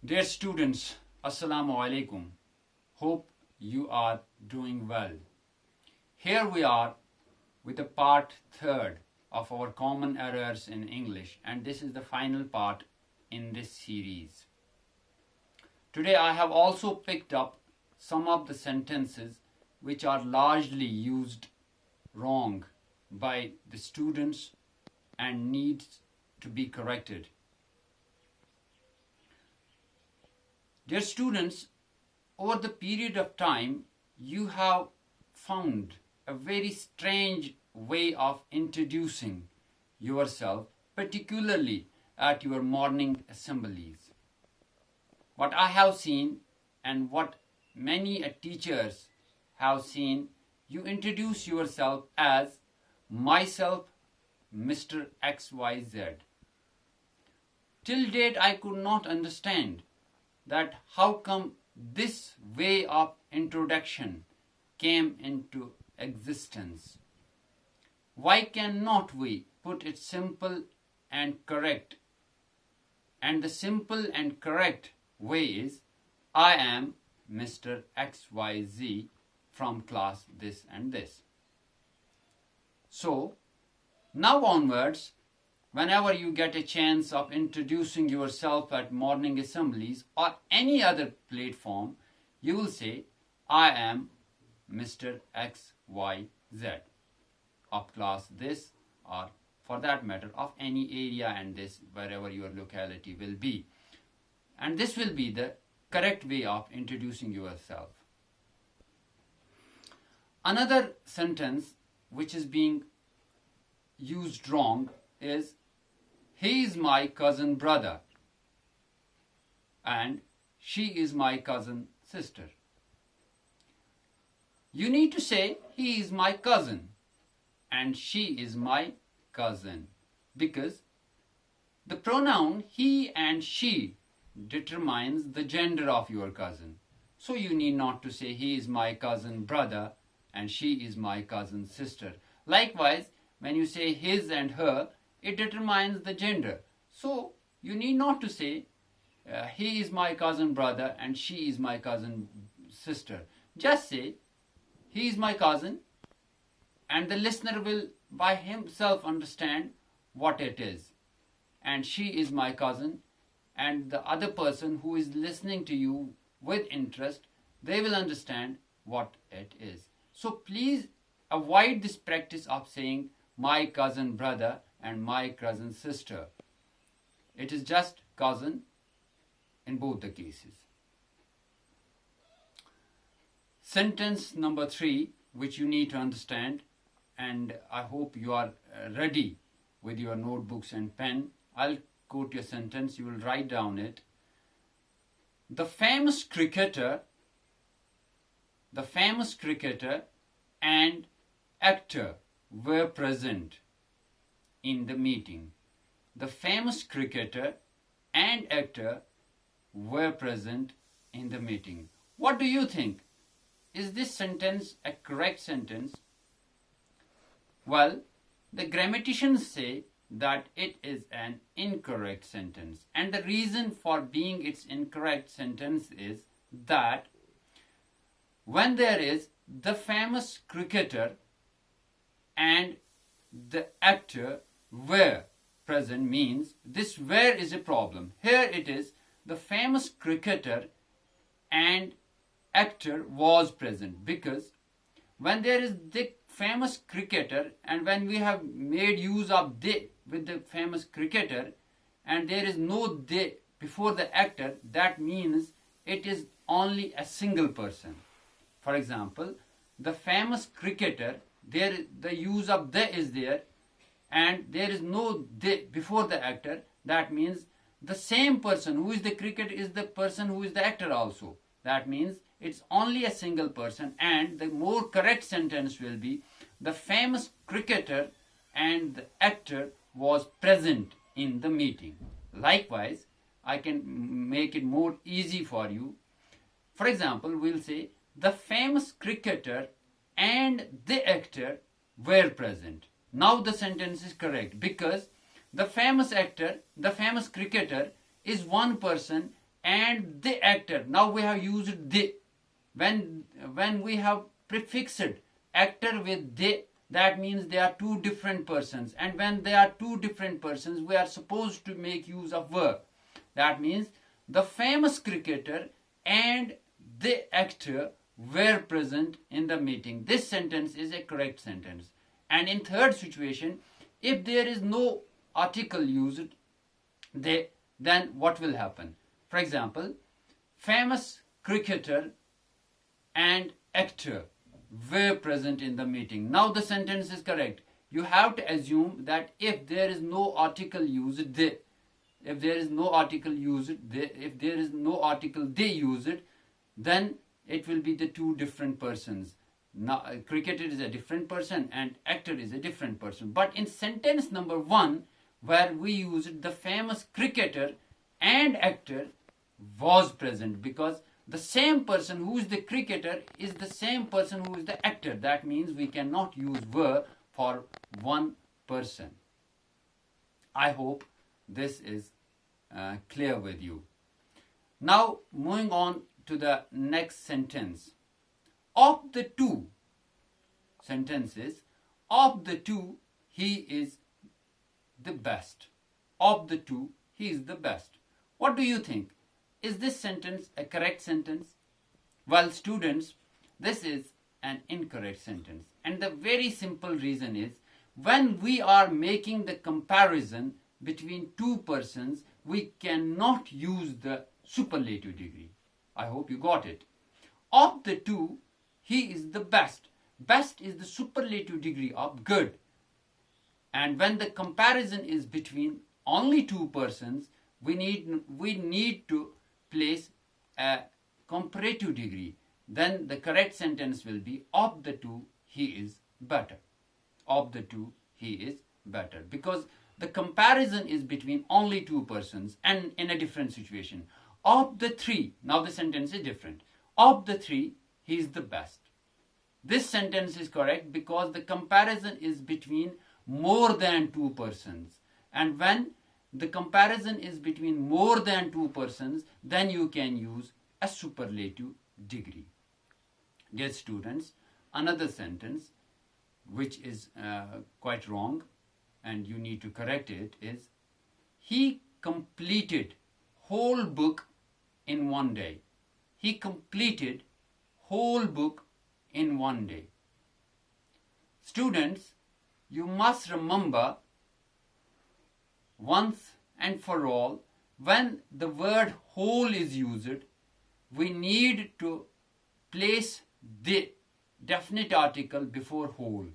Dear students, Assalamu alaikum. Hope you are doing well. Here we are with the part 3rd of our common errors in English, and this is the final part in this series. Today I have also picked up some of the sentences which are largely used wrong by the students and needs to be corrected. Dear students, over the period of time, you have found a very strange way of introducing yourself, particularly at your morning assemblies. What I have seen and what many teachers have seen, you introduce yourself as myself, Mr. XYZ. Till date, I could not understand that how come this way of introduction came into existence. Why cannot we put it simple and correct? And the simple and correct way is, I am Mr. XYZ from class this and this. So, now onwards, whenever you get a chance of introducing yourself at morning assemblies or any other platform, you will say, I am Mr. XYZ of class this, or for that matter of any area and this, wherever your locality will be. And this will be the correct way of introducing yourself. Another sentence which is being used wrong is, he is my cousin brother and she is my cousin sister. You need to say, he is my cousin and she is my cousin, because the pronoun he and she determines the gender of your cousin. So you need not to say, he is my cousin brother and she is my cousin sister. Likewise, when you say his and her, it determines the gender. So you need not to say, he is my cousin brother and she is my cousin sister. Just say, he is my cousin, and the listener will by himself understand what it is. And she is my cousin, and the other person who is listening to you with interest, they will understand what it is. So please avoid this practice of saying my cousin brother and my cousin sister. It is just cousin in both the cases. Sentence number 3, which you need to understand, and I hope you are ready with your notebooks and pen. I'll quote your sentence, you will write down it. The famous cricketer and actor were present in the meeting. The famous cricketer and actor were present in the meeting. What do you think? Is this sentence a correct sentence? Well, the grammaticians say that it is an incorrect sentence. And the reason for being its incorrect sentence is that when there is the famous cricketer and the actor were present, means this were is a problem. Here it is, the famous cricketer and actor was present, because when there is the famous cricketer and when we have made use of the with the famous cricketer and there is no the before the actor, that means it is only a single person. For example, the famous cricketer, there the use of the is there and there is no the before the actor, that means the same person who is the cricketer is the person who is the actor also. That means it's only a single person, and the more correct sentence will be, the famous cricketer and the actor was present in the meeting. Likewise, I can make it more easy for you. For example, we'll say, the famous cricketer and the actor were present. Now the sentence is correct, because the famous actor, the famous cricketer is one person and the actor. Now we have used the. When we have prefixed actor with the, that means they are two different persons. And when they are two different persons, we are supposed to make use of verb. That means the famous cricketer and the actor were present in the meeting. This sentence is a correct sentence. And in third situation, if there is no article used, then what will happen? For example, famous cricketer and actor were present in the meeting. Now the sentence is correct. You have to assume that if there is no article used, they use it, then it will be the two different persons. Now, cricketer is a different person and actor is a different person. But in sentence number 1, where we used the famous cricketer and actor was present, because the same person who is the cricketer is the same person who is the actor. That means we cannot use were for one person. I hope this is clear with you. Now moving on to the next sentence. Of the two sentences, of the two, he is the best. Of the two, he is the best. What do you think? Is this sentence a correct sentence? Well, students, this is an incorrect sentence. And the very simple reason is, when we are making the comparison between two persons, we cannot use the superlative degree. I hope you got it. Of the two, he is the best. Best is the superlative degree of good. And when the comparison is between only two persons, we need to place a comparative degree. Then the correct sentence will be, of the two, he is better. Of the two, he is better. Because the comparison is between only two persons and in a different situation. Of the three, now the sentence is different. Of the three, he is the best. This sentence is correct because the comparison is between more than two persons. And when the comparison is between more than two persons, then you can use a superlative degree. Dear students, another sentence which is quite wrong and you need to correct it is, he completed whole book in one day. He completed whole book in one day. Students, you must remember once and for all, when the word whole is used, we need to place the definite article before whole.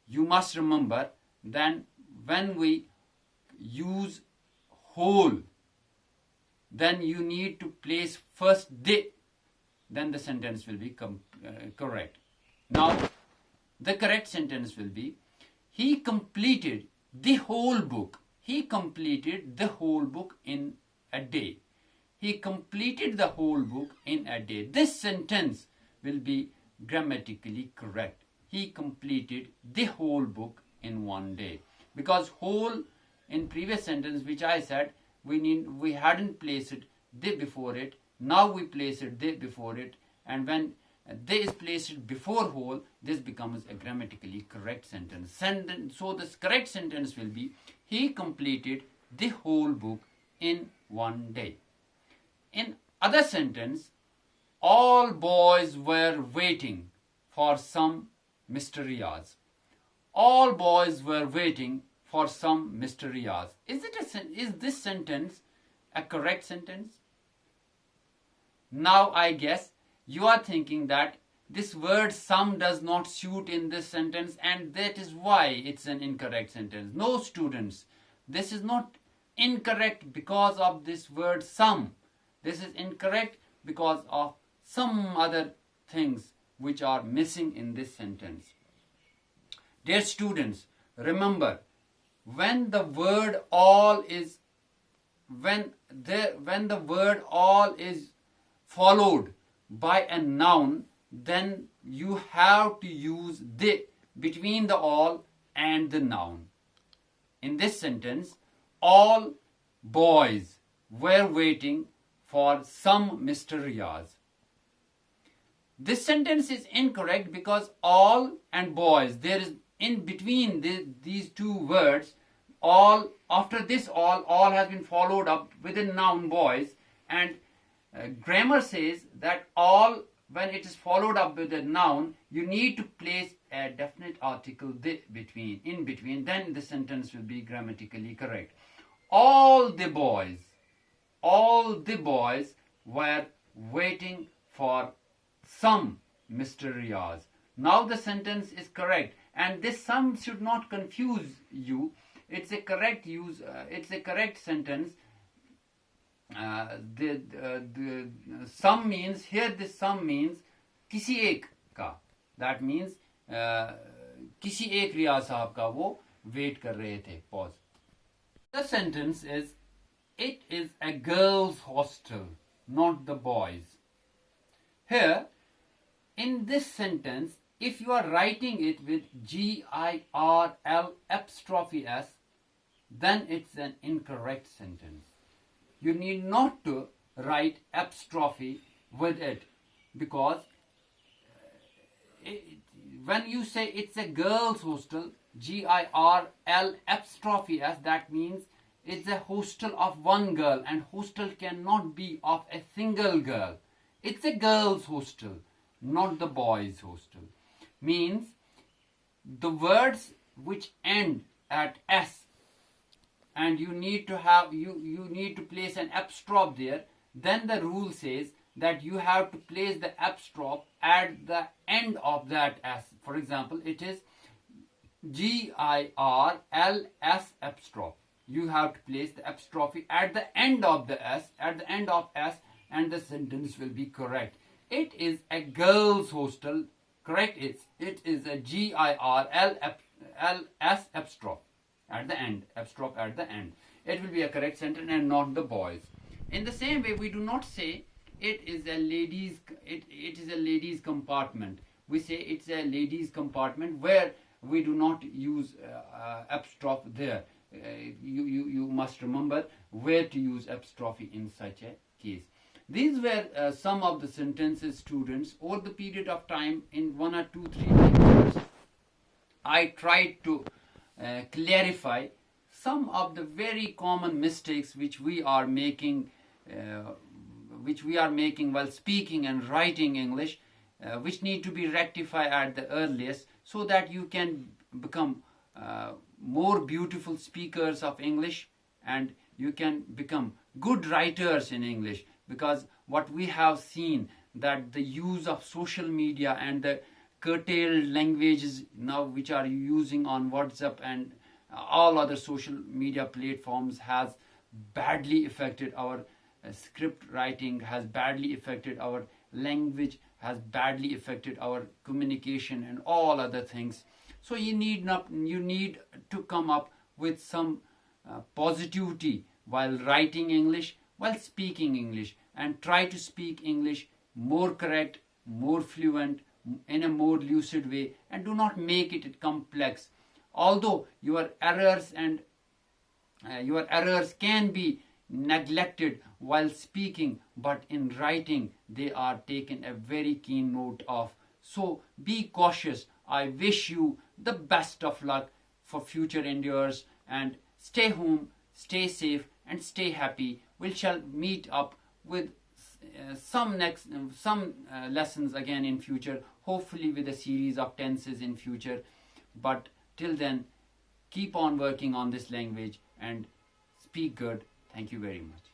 You must remember then when we use whole, then you need to place first the, then the sentence will be correct. Now, the correct sentence will be, he completed the whole book. He completed the whole book in a day. He completed the whole book in a day. This sentence will be grammatically correct. He completed the whole book in one day. Because whole, in previous sentence which I said, we hadn't placed the before it. Now we place it the before it. And when they is placed before whole, this becomes a grammatically correct sentence. So this correct sentence will be, he completed the whole book in one day. In other sentence, all boys were waiting for some Mr. Riaz. All boys were waiting for some Mr. Riaz. Is this sentence a correct sentence? Now I guess you are thinking that this word some does not suit in this sentence and that is why it's an incorrect sentence. No, students, this is not incorrect because of this word some. This is incorrect because of some other things which are missing in this sentence. Dear students, remember, when the word all is followed by a noun, then you have to use the between the all and the noun. In this sentence, all boys were waiting for some Mr. Riaz. This sentence is incorrect because all and boys, there is in between these two words, all, after this all has been followed up with a noun boys, and grammar says that all, when it is followed up with a noun, you need to place a definite article in between, then the sentence will be grammatically correct. All the boys were waiting for some Mr. Riaz. Now the sentence is correct, and this some should not confuse you. It's a correct use. It's a correct sentence. The some means here. This some means किसी एक का. That means किसी एक रियाज साहब का वो wait कर रहे थे. Pause. The sentence is, it is a girls' hostel, not the boys. Here, in this sentence, if you are writing it with G-I-R-L apostrophe S, then it's an incorrect sentence. You need not to write apostrophe with it, because when you say it's a girls' hostel, G-I-R-L apostrophe S, that means it's a hostel of one girl, and hostel cannot be of a single girl. It's a girls' hostel, not the boys' hostel. Means the words which end at S, and you need to have you need to place an apostrophe there, then the rule says that you have to place the apostrophe at the end of that S. For example, it is G-I-R-L-S apostrophe. You have to place the apostrophe at the end of the S, and the sentence will be correct. It is a girls' hostel. Correct? It is a G-I-R-L-S apostrophe at the end. Apostrophe at the end. It will be a correct sentence and not the boys. In the same way, we do not say it is a ladies. It is a ladies' compartment. We say it's a ladies' compartment, where we do not use apostrophe there. You must remember where to use apostrophe in such a case. These were some of the sentences, students. Over the period of time, in 1 or 2, 3 lectures, I tried to clarify some of the very common mistakes which we are making while speaking and writing English, which need to be rectified at the earliest, so that you can become more beautiful speakers of English, and you can become good writers in English. Because what we have seen, that the use of social media and the curtailed languages now which are using on WhatsApp and all other social media platforms has badly affected our script writing, has badly affected our language, has badly affected our communication and all other things. So you need to come up with some positivity while writing English, while speaking English, and try to speak English more correct, more fluent, in a more lucid way, and do not make it complex. Although your errors can be neglected while speaking, but in writing they are taken a very keen note of. So be cautious. I wish you the best of luck for future endeavors, and stay home, stay safe, and stay happy. We shall meet up with some lessons again in future, hopefully with a series of tenses in future. But till then, keep on working on this language and speak good. Thank you very much.